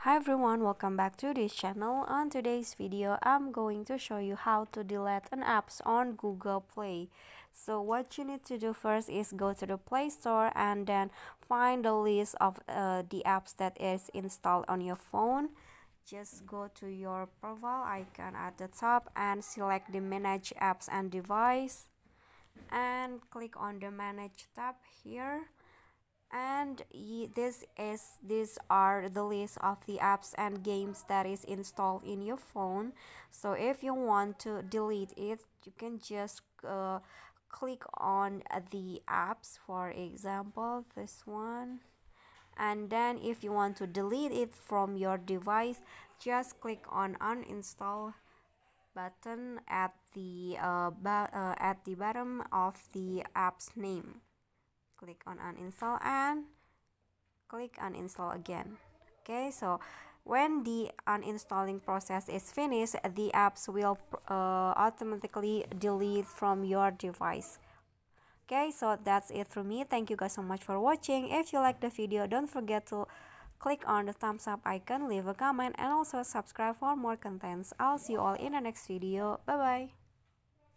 Hi everyone, welcome back to this channel. On today's video, I'm going to show you how to delete an apps on Google Play. So what you need to do first is go to the Play Store and then find the list of the apps that is installed on your phone. Just go to your profile icon at the top and select the Manage Apps and Device and click on the Manage tab here. And these are the list of the apps and games that is installed in your phone. So if you want to delete it, you can just click on the apps, for example this one, and then if you want to delete it from your device, just click on uninstall button at the bottom of the app's name. Click on uninstall and click uninstall again. Okay, so when the uninstalling process is finished, the apps will automatically delete from your device. Okay, so that's it from me. Thank you guys so much for watching. If you like the video, don't forget to click on the thumbs up icon, leave a comment, and also subscribe for more contents. I'll see you all in the next video. Bye bye.